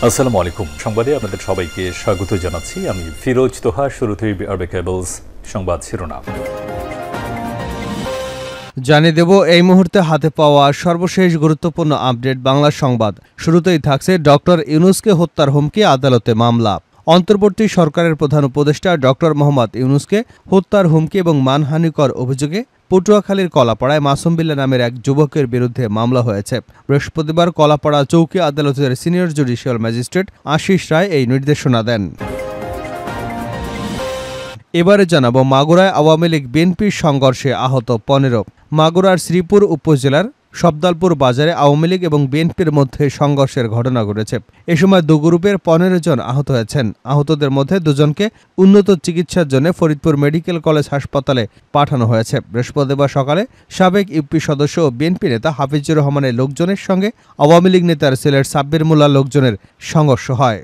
আসসালামু আলাইকুম। সংবাদে আপনাদের সবাইকে স্বাগত জানাচ্ছি। আমি ফিরোজ তোহা। শুরুতেই আরবে কেবলস সংবাদ শিরোনাম জানিয়ে দেব এই মুহূর্তে হাতে পাওয়া সর্বশেষ গুরুত্বপূর্ণ আপডেট বাংলা সংবাদ। শুরুতেই থাকছে ডক্টর ইউনূসকে হত্যার হুমকি, আদালতে মামলা। অন্তর্বর্তী সরকারের প্রধান উপদেষ্টা ডক্টর মোহাম্মদ ইউনূসকে হত্যার হুমকি এবং মানহানিকর অভিযোগে পটুয়াখালীর কলাপাড়ায় মাসুম বিল্লাহ নামের এক যুবকের বিরুদ্ধে মামলা হয়েছে। বৃহস্পতিবার কলাপাড়া চৌকি আদালতের সিনিয়র জুডিশিয়াল ম্যাজিস্ট্রেট আশিস রায় এই নির্দেশনা দেন। এবারে জানাবো মাগুরায় আওয়ামী লীগ বিএনপির সংঘর্ষে আহত ১৫। মাগুরার শ্রীপুর উপজেলার সবদালপুর বাজারে আওয়ামী লীগ এবং বিএনপির মধ্যে সংঘর্ষের ঘটনা ঘটেছে। এ সময় দু গ্রুপের ১৫ জন আহত হয়েছেন। আহতদের মধ্যে দুজনকে উন্নত চিকিৎসার জন্য ফরিদপুর মেডিকেল কলেজ হাসপাতালে পাঠানো হয়েছে। বৃহস্পতিবার সকালে সাবেক ইউপি সদস্য ও বিএনপি নেতা হাফিজুর রহমানের লোকজনের সঙ্গে আওয়ামী লীগ নেতার ছেলের সাব্বির মোল্লার লোকজনের সংঘর্ষ হয়।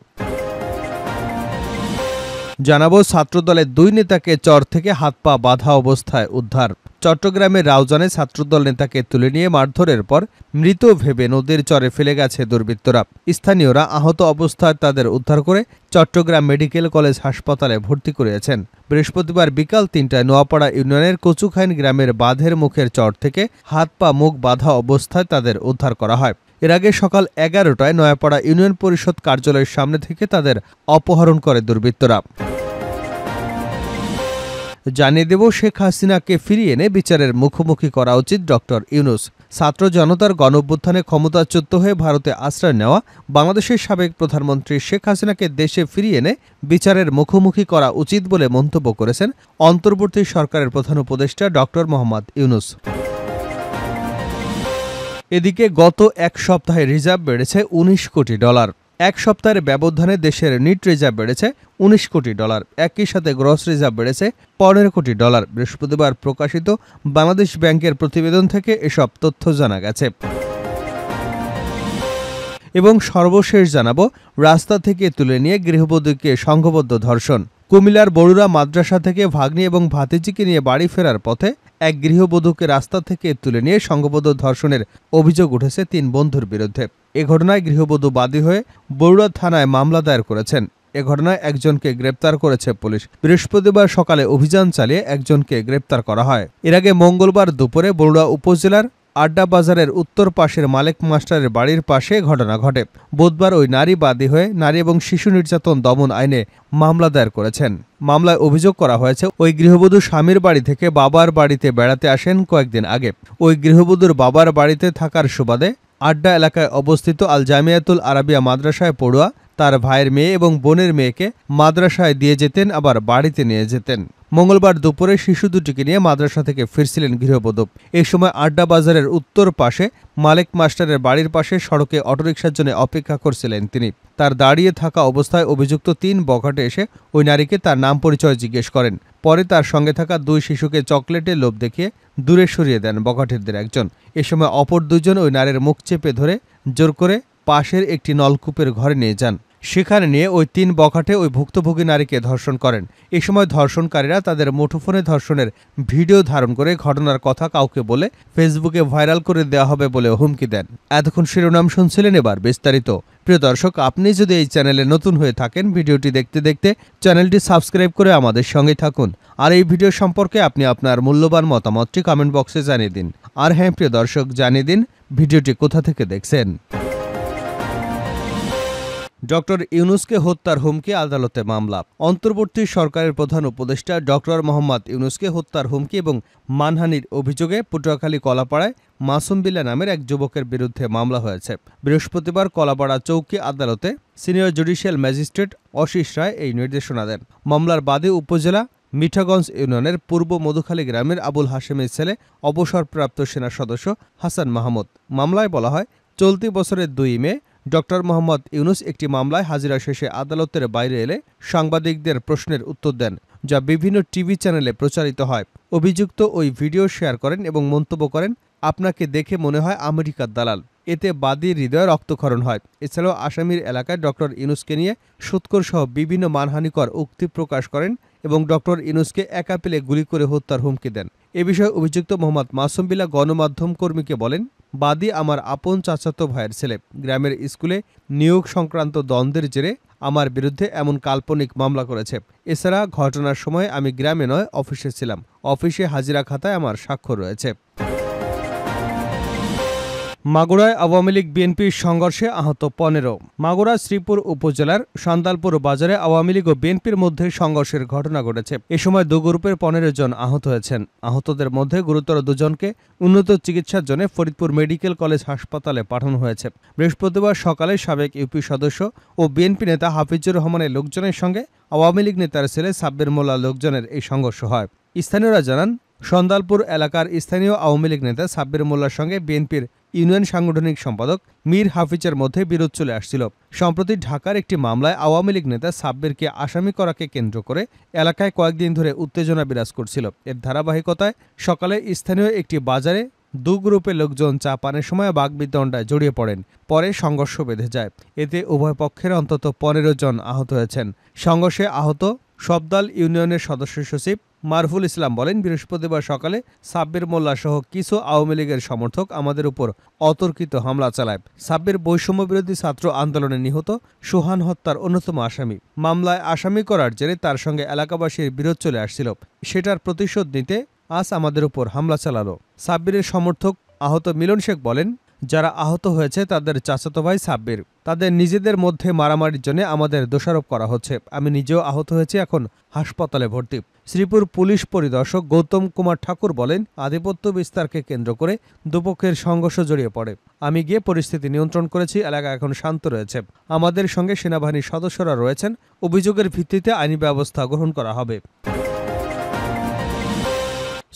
জানাবো ছাত্রদলের ২ নেতাকে চর থেকে হাত পা বাঁধা অবস্থায় উদ্ধার। চট্টগ্রামের রাউজানে ছাত্রদল নেতাকে তুলে নিয়ে মারধরের পর মৃত ভেবে নদীর চরে ফেলে গেছে দুর্বৃত্তরা। স্থানীয়রা আহত অবস্থায় তাদের উদ্ধার করে চট্টগ্রাম মেডিকেল কলেজ হাসপাতালে ভর্তি করিয়েছেন। বৃহস্পতিবার বিকাল ৩টায় নোয়াপাড়া ইউনিয়নের কচুখাইন গ্রামের বাঁধের মুখের চর থেকে হাত পা মুখ বাঁধা অবস্থায় তাদের উদ্ধার করা হয়। এর আগে সকাল ১১টায় নয়াপাড়া ইউনিয়ন পরিষদ কার্যালয়ের সামনে থেকে তাদের অপহরণ করে দুর্বৃত্তরা। জানিয়ে দেব শেখ হাসিনাকে ফিরিয়ে এনে বিচারের মুখোমুখি করা উচিত ডক্টর ইউনূস। ছাত্র জনতার গণঅভ্যুত্থানে ক্ষমতাচ্যুত হয়ে ভারতে আশ্রয় নেওয়া বাংলাদেশের সাবেক প্রধানমন্ত্রী শেখ হাসিনাকে দেশে ফিরিয়ে এনে বিচারের মুখোমুখি করা উচিত বলে মন্তব্য করেছেন অন্তর্বর্তী সরকারের প্রধান উপদেষ্টা ডক্টর মোহাম্মদ ইউনূস। এদিকে গত এক সপ্তাহে রিজার্ভ বেড়েছে $১৯ কোটি। এক সপ্তাহের ব্যবধানে দেশের নিট রিজার্ভ বেড়েছে $১৯ কোটি। একই সাথে গ্রস রিজার্ভ বেড়েছে $১৫ কোটি। বৃহস্পতিবার প্রকাশিত বাংলাদেশ ব্যাংকের প্রতিবেদন থেকে এসব তথ্য জানা গেছে। এবং সর্বশেষ জানাবো রাস্তা থেকে তুলে নিয়ে গৃহবধূকে সংঘবদ্ধ ধর্ষণ। কুমিল্লার বড়ুরা মাদ্রাসা থেকে ভাগ্নি এবং ভাতিজিকে নিয়ে বাড়ি ফেরার পথে এক গৃহবধূকে রাস্তা থেকে তুলে নিয়ে সংঘবদ্ধ ধর্ষণের অভিযোগ উঠেছে ৩ বন্ধুর বিরুদ্ধে। এ ঘটনায় গৃহবধূ বাদী হয়ে বড়ুরা থানায় মামলা দায়ের করেছেন। এ ঘটনায় একজনকে গ্রেপ্তার করেছে পুলিশ। বৃহস্পতিবার সকালে অভিযান চালিয়ে একজনকে গ্রেপ্তার করা হয়। এর আগে মঙ্গলবার দুপুরে বড়ুরা উপজেলার আড্ডা বাজারের উত্তর পাশের মালেক মাস্টারের বাড়ির পাশে ঘটনা ঘটে। বুধবার ওই নারী বাদী হয়ে নারী এবং শিশু নির্যাতন দমন আইনে মামলা দায়ের করেছেন। মামলায় অভিযোগ করা হয়েছে ওই গৃহবধূ স্বামীর বাড়ি থেকে বাবার বাড়িতে বেড়াতে আসেন কয়েকদিন আগে। ওই গৃহবধূর বাবার বাড়িতে থাকার সুবাদে আড্ডা এলাকায় অবস্থিত আল জামিয়াতুল আরাবিয়া মাদ্রাসায় পড়ুয়া তার ভাইয়ের মেয়ে এবং বোনের মেয়েকে মাদ্রাসায় দিয়ে যেতেন, আবার বাড়িতে নিয়ে যেতেন। মঙ্গলবার দুপুরে শিশু দুটিকে নিয়ে মাদ্রাসা থেকে ফিরছিলেন গৃহবধূ। এই সময় আড্ডা বাজারের উত্তর পাশে মালেক মাস্টারের বাড়ির পাশে সড়কে অটোরিকশার জন্য অপেক্ষা করছিলেন তিনি। তার দাঁড়িয়ে থাকা অবস্থায় অভিযুক্ত ৩ বখাটে এসে ওই নারীকে তার নাম পরিচয় জিজ্ঞেস করেন। পরে তার সঙ্গে থাকা ২ শিশুকে চকলেটের লোভ দেখিয়ে দূরে সরিয়ে দেন বখাটেদের একজন। এ সময় অপর ২ জন ওই নারীর মুখ চেপে ধরে জোর করে পাশের একটি নলকূপের ঘরে নিয়ে যান। সেখানে নিয়ে ওই ৩ বখাটে ওই ভুক্তভোগী নারীকে ধর্ষণ করেন। এই সময় ধর্ষণকারীরা তাদের মুঠোফোনে ধর্ষণের ভিডিও ধারণ করে ঘটনার কথা কাউকে বলে ফেসবুকে ভাইরাল করে দেওয়া হবে বলে হুমকি দেন। এতক্ষণ শিরোনাম শুনছিলেন, এবার বিস্তারিত। প্রিয় দর্শক, আপনি যদি এই চ্যানেলে নতুন হয়ে থাকেন, ভিডিওটি দেখতে দেখতে চ্যানেলটি সাবস্ক্রাইব করে আমাদের সঙ্গে থাকুন। আর এই ভিডিও সম্পর্কে আপনি আপনার মূল্যবান মতামতটি কমেন্ট বক্সে জানিয়ে দিন। আর হ্যাঁ প্রিয় দর্শক, জানিয়ে দিন ভিডিওটি কোথা থেকে দেখছেন। ডক্টর ইউনূসকে হত্যার হুমকি, আদালতে মামলা। অন্তর্বর্তী সরকারের প্রধান উপদেষ্টা ডক্টর মোহাম্মদ ইউনূসকে হত্যার হুমকি এবং মানহানির অভিযোগে পটুয়াখালী কলাপাড়ায় মাসুম বিল্লাহ নামের এক যুবকের বিরুদ্ধে মামলা হয়েছে। বৃহস্পতিবার কলাপাড়া চৌকি আদালতে সিনিয়র জুডিশিয়াল ম্যাজিস্ট্রেট আশিস রায় এই নির্দেশনা দেন। মামলার বাদী উপজেলা মিঠাগঞ্জ ইউনিয়নের পূর্ব মধুখালী গ্রামের আবুল হাশেমের ছেলে অবসরপ্রাপ্ত সেনা সদস্য হাসান মাহমুদ। মামলায় বলা হয়, চলতি বছরের ২ মে ডক্টর মোহাম্মদ ইউনূস একটি মামলায় হাজিরা শেষে আদালতের বাইরে এলে সাংবাদিকদের প্রশ্নের উত্তর দেন, যা বিভিন্ন টিভি চ্যানেলে প্রচারিত হয়। অভিযুক্ত ওই ভিডিও শেয়ার করেন এবং মন্তব্য করেন, আপনাকে দেখে মনে হয় আমেরিকার দালাল। এতে বাদীর হৃদয়ে রক্তক্ষরণ হয়। এছাড়াও আসামির এলাকায় ডক্টর ইউনূসকে নিয়ে সুৎকর সহ বিভিন্ন মানহানিকর উক্তি প্রকাশ করেন এবং ডক্টর ইউনূসকে একা পেলে গুলি করে হত্যার হুমকি দেন। এ বিষয়ে অভিযুক্ত মোহাম্মদ মাসুম বিল্লাহ গণমাধ্যম কর্মীকে বলেন, বাদী আমার আপন চাচাতো ভাইয়ের ছেলে। গ্রামের স্কুলে নিয়োগ সংক্রান্ত দ্বন্দ্বের জেরে আমার বিরুদ্ধে এমন কাল্পনিক মামলা করেছে। এছাড়া ঘটনার সময় আমি গ্রামে নয়, অফিসে ছিলাম। অফিসে হাজিরা খাতায় আমার স্বাক্ষর রয়েছে। মাগুরায় আওয়ামী লীগ বিএনপির সংঘর্ষে আহত 15। মাগুরা শ্রীপুর উপজেলার সান্দালপুর বাজারে আওয়ামী লীগ ও বিএনপির মধ্যে সংঘর্ষের ঘটনা ঘটেছে। এ সময় দু গ্রুপের 15 জন আহত হয়েছেন। আহতদের মধ্যে গুরুতর দুজনকে উন্নত চিকিৎসার জন্য ফরিদপুর মেডিকেল কলেজ হাসপাতালে পাঠানো হয়েছে। বৃহস্পতিবার সকালে সাবেক ইউপি সদস্য ও বিএনপি নেতা হাফিজুর রহমানের লোকজনের সঙ্গে আওয়ামী লীগ নেতার ছেলে সাব্বির মোল্লা লোকজনের এই সংঘর্ষ হয়। স্থানীয়রা জানান, সন্দালপুর এলাকার স্থানীয় আওয়ামী লীগ নেতা সাব্বির মোল্লার সঙ্গে বিএনপির ইউনিয়ন সাংগঠনিক সম্পাদক মীর হাফিজের মধ্যে বিরোধ চলে আসছিল। সম্প্রতি ঢাকার একটি মামলায় আওয়ামী লীগ নেতা সাব্বিরকে আসামি করাকে কেন্দ্র করে এলাকায় কয়েকদিন ধরে উত্তেজনা বিরাজ করছিল। এর ধারাবাহিকতায় সকালে স্থানীয় একটি বাজারে দু গ্রুপের লোকজন চা পানের সময় বাগবিতণ্ডায় জড়িয়ে পড়েন। পরে সংঘর্ষ বেঁধে যায়। এতে উভয় পক্ষের অন্তত 15 জন আহত হয়েছেন। সংঘর্ষে আহত সবদাল ইউনিয়নের সদস্য সচিব মারফুল ইসলাম বলেন, বৃহস্পতিবার সকালে সাব্বির মোল্লা সহ কিছু আওয়ামী লীগের সমর্থক আমাদের উপর অতর্কিত হামলা চালায়। সাব্বির বৈষম্যবিরোধী ছাত্র আন্দোলনে নিহত সোহান হত্যার অন্যতম আসামি। মামলায় আসামি করার জেরে তার সঙ্গে এলাকাবাসীর বিরোধ চলে আসছিল। সেটার প্রতিশোধ নিতে আজ আমাদের উপর হামলা চালালো। সাব্বিরের সমর্থক আহত মিলন শেখ বলেন, যারা আহত হয়েছে তাদের চাচাতো ভাই সাব্বির। তাদের নিজেদের মধ্যে মারামারির জন্য আমাদের দোষারোপ করা হচ্ছে। আমি নিজেও আহত হয়েছি, এখন হাসপাতালে ভর্তি। শ্রীপুর পুলিশ পরিদর্শক গৌতম কুমার ঠাকুর বলেন, আধিপত্য বিস্তারকে কেন্দ্র করে দুপক্ষের সংঘর্ষ জড়িয়ে পড়ে। আমি গিয়ে পরিস্থিতি নিয়ন্ত্রণ করেছি। এলাকা এখন শান্ত রয়েছে। আমাদের সঙ্গে সেনাবাহিনীর সদস্যরা রয়েছেন। অভিযোগের ভিত্তিতে আইনি ব্যবস্থা গ্রহণ করা হবে।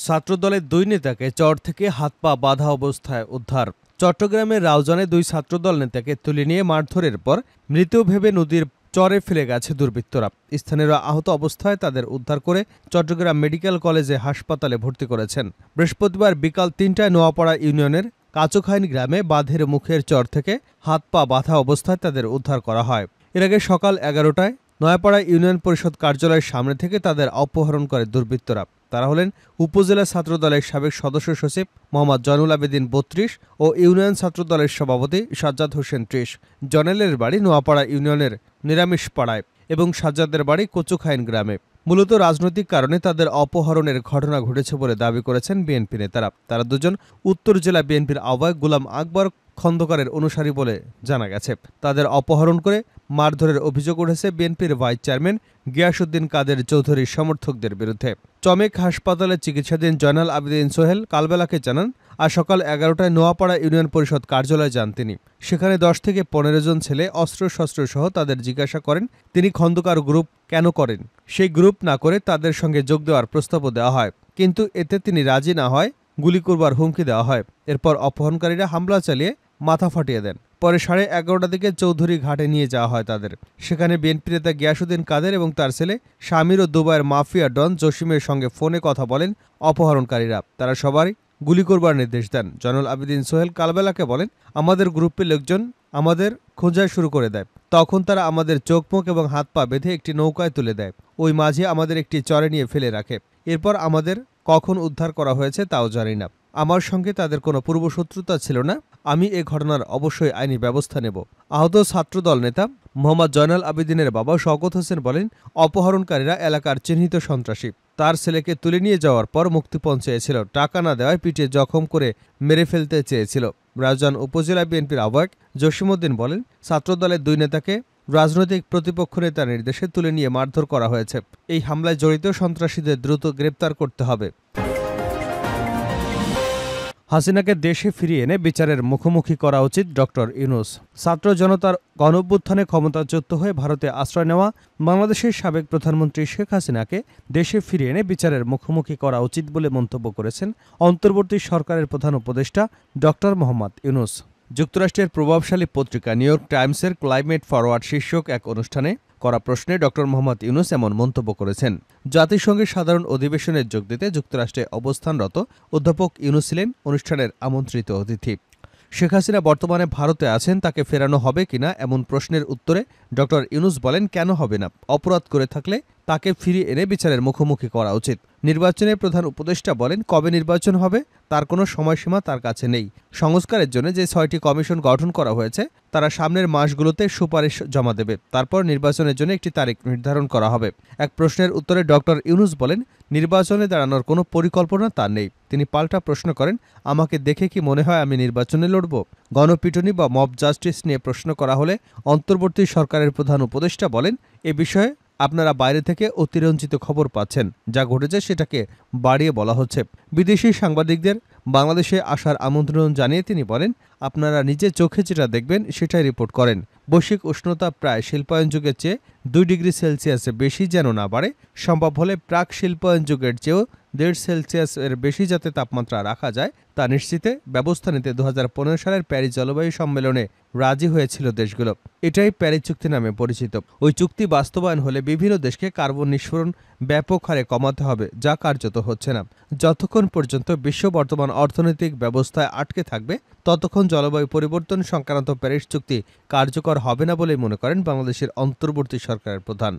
ছাত্রদলের 2 নেতাকে চর থেকে হাত পা বাঁধা অবস্থায় উদ্ধার। চট্টগ্রামের রাউজানে 2 ছাত্রদল নেতাকে তুলে নিয়ে মারধরের পর মৃত ভেবে নদীর চরে ফেলে গেছে দুর্বৃত্তরা। স্থানীয়রা আহত অবস্থায় তাদের উদ্ধার করে চট্টগ্রাম মেডিকেল কলেজে হাসপাতালে ভর্তি করেছেন। বৃহস্পতিবার বিকাল 3টায় নোয়াপাড়া ইউনিয়নের কাচুখাইন গ্রামে বাঁধের মুখের চর থেকে হাত পা বাঁধা অবস্থায় তাদের উদ্ধার করা হয়। এর আগে সকাল 11টায় নয়াপাড়া ইউনিয়ন পরিষদ কার্যালয়ের সামনে থেকে তাদের অপহরণ করে দুর্বৃত্তরা। তারা হলেন উপজেলা ছাত্রদলের সাবেক সদস্য সচিব মোহাম্মদ জয়নুল আবেদিন 32 ও ইউনিয়ন ছাত্রদলের সভাপতি সাজ্জাদ হোসেন 30। জয়নুলের বাড়ি নোয়াপাড়া ইউনিয়নের নিরামিষপাড়ায় এবং সাজ্জাদের বাড়ি কচুখাইন গ্রামে। মূলত রাজনৈতিক কারণে তাদের অপহরণের ঘটনা ঘটেছে বলে দাবি করেছেন বিএনপি নেতারা। তারা দুজন উত্তর জেলা বিএনপির আহ্বায়ক গোলাম আকবর খন্দকারের অনুসারী বলে জানা গেছে। তাদের অপহরণ করে মারধরের অভিযোগ উঠেছে বিএনপির ভাইস চেয়ারম্যান গিয়াসউদ্দিন কাদের চৌধুরীর সমর্থকদের বিরুদ্ধে। চমেক হাসপাতালে চিকিৎসাধীন জয়নাল আবেদিন সোহেল কালবেলাকে জানান, আজ সকাল 11টায় নোয়াপাড়া ইউনিয়ন পরিষদ কার্যালয়ে যান তিনি। সেখানে 10 থেকে 15 জন ছেলে অস্ত্রশস্ত্র সহ তাদের জিজ্ঞাসা করেন তিনি খন্দকার গ্রুপ কেন করেন। সেই গ্রুপ না করে তাদের সঙ্গে যোগ দেওয়ার প্রস্তাবও দেওয়া হয়, কিন্তু এতে তিনি রাজি না হয় গুলি করবার হুমকি দেওয়া হয়। এরপর অপহরণকারীরা হামলা চালিয়ে মাথা ফাটিয়ে দেন। পরে 11:30টার দিকে চৌধুরী ঘাটে নিয়ে যাওয়া হয় তাদের। সেখানে বিএনপি নেতা গিয়াসউদ্দিন কাদের এবং তার ছেলে শামির ও দুবাইয়ের মাফিয়া ডন জসিমের সঙ্গে ফোনে কথা বলেন অপহরণকারীরা। তারা সবাই গুলি করবার নির্দেশ দেন। জয়নুল আবেদিন সোহেল কালবেলাকে বলেন, আমাদের গ্রুপের লোকজন আমাদের খোঁজা শুরু করে দেয়। তখন তারা আমাদের চোখ মুখ এবং হাত পা বেঁধে একটি নৌকায় তুলে দেয়। ওই মাঝে আমাদের একটি চরে নিয়ে ফেলে রাখে। এরপর আমাদের কখন উদ্ধার করা হয়েছে তাও জানি না। আমার সঙ্গে তাদের কোনো পূর্বশত্রুতা ছিল না। আমি এ ঘটনার অবশ্যই আইনি ব্যবস্থা নেব। আহত ছাত্রদল নেতা মোহাম্মদ জয়নাল আবেদিনের বাবা শওকত হোসেন বলেন, অপহরণকারীরা এলাকার চিহ্নিত সন্ত্রাসী। তার ছেলেকে তুলে নিয়ে যাওয়ার পর মুক্তিপণ চেয়েছিল। টাকা না দেওয়ায় পিঠে জখম করে মেরে ফেলতে চেয়েছিল। রাউজান উপজেলা বিএনপির আহ্বায়ক জসিমউদ্দিন বলেন, ছাত্রদলের 2 নেতাকে রাজনৈতিক প্রতিপক্ষ নেতার নির্দেশে তুলে নিয়ে মারধর করা হয়েছে। এই হামলায় জড়িত সন্ত্রাসীদের দ্রুত গ্রেপ্তার করতে হবে। হাসিনাকে দেশে ফিরিয়ে এনে বিচারের মুখোমুখি করা উচিত ডক্টর ইউনূস। ছাত্র জনতার গণঅভ্যুত্থানে ক্ষমতাচ্যুত হয়ে ভারতে আশ্রয় নেওয়া বাংলাদেশের সাবেক প্রধানমন্ত্রী শেখ হাসিনাকে দেশে ফিরিয়ে এনে বিচারের মুখোমুখি করা উচিত বলে মন্তব্য করেছেন অন্তর্বর্তী সরকারের প্রধান উপদেষ্টা ডক্টর মোহাম্মদ ইউনূস। যুক্তরাষ্ট্রের প্রভাবশালী পত্রিকা নিউ ইয়র্ক টাইমসের ক্লাইমেট ফরওয়ার্ড শীর্ষক এক অনুষ্ঠানে করা প্রশ্নে ডক্টর মোহাম্মদ ইউনূস এমন মন্তব্য করেছেন। জাতিসংঘের সাধারণ অধিবেশনে যোগ দিতে যুক্তরাষ্ট্রে অবস্থানরত অধ্যাপক ইউনূস ছিলেন অনুষ্ঠানের আমন্ত্রিত অতিথি। শেখ হাসিনা বর্তমানে ভারতে আছেন, তাকে ফেরানো হবে কিনা এমন প্রশ্নের উত্তরে ডক্টর ইউনূস বলেন, কেন হবে না? অপরাধ করে থাকলে তাকে ফিরিয়ে এনে বিচারের মুখোমুখি করা উচিত। নির্বাচনের প্রধান উপদেষ্টা বলেন, কবে নির্বাচন হবে তার কোনো সময়সীমা তার কাছে নেই। সংস্কারের জন্য যে 6টি কমিশন গঠন করা হয়েছে তারা সামনের মাসগুলোতে সুপারিশ জমা দেবে। তারপর নির্বাচনের জন্য একটি তারিখ নির্ধারণ করা হবে। এক প্রশ্নের উত্তরে ডক্টর ইউনূস বলেন, নির্বাচনে দাঁড়ানোর কোনো পরিকল্পনা তার নেই। তিনি পাল্টা প্রশ্ন করেন, আমাকে দেখে কি মনে হয় আমি নির্বাচনে লড়ব? গণপিটুনি বা মব জাস্টিস নিয়ে প্রশ্ন করা হলে অন্তর্বর্তী সরকারের প্রধান উপদেষ্টা বলেন, এ বিষয়ে আপনারা বাইরে থেকে অতিরঞ্জিত খবর পাচ্ছেন। যা ঘটেছে সেটাকে বাড়িয়ে বলা হচ্ছে। বিদেশি সাংবাদিকদের বাংলাদেশে আসার আমন্ত্রণ জানিয়ে তিনি বলেন, আপনারা নিজে চোখে যেটা দেখবেন সেটাই রিপোর্ট করেন। বৈশ্বিক উষ্ণতা প্রায় শিল্পায়ন যুগের চেয়ে 2 ডিগ্রি সেলসিয়াসে বেশি যেন না বাড়ে, সম্ভব হলে প্রাক শিল্পায়ন যুগের চেয়েও 1.5 সেলসিয়াস এর বেশি যাতে তাপমাত্রা রাখা যায় তা নিশ্চিতে ব্যবস্থা নিতে 2015 সালের প্যারিস জলবায়ু সম্মেলনে রাজি হয়েছিল দেশগুলো। এটাই প্যারিস চুক্তি নামে পরিচিত। ওই চুক্তি বাস্তবায়ন হলে বিভিন্ন দেশকে কার্বন নিঃসরণ ব্যাপক হারে কমাতে হবে, যা কার্যত হচ্ছে না। যতক্ষণ পর্যন্ত বিশ্ব বর্তমান অর্থনৈতিক ব্যবস্থায় আটকে থাকবে ততক্ষণ জলবায়ু পরিবর্তন সংক্রান্ত প্যারিস চুক্তি কার্যকর হবে না বলেই মনে করেন বাংলাদেশের অন্তর্বর্তী সরকারের প্রধান।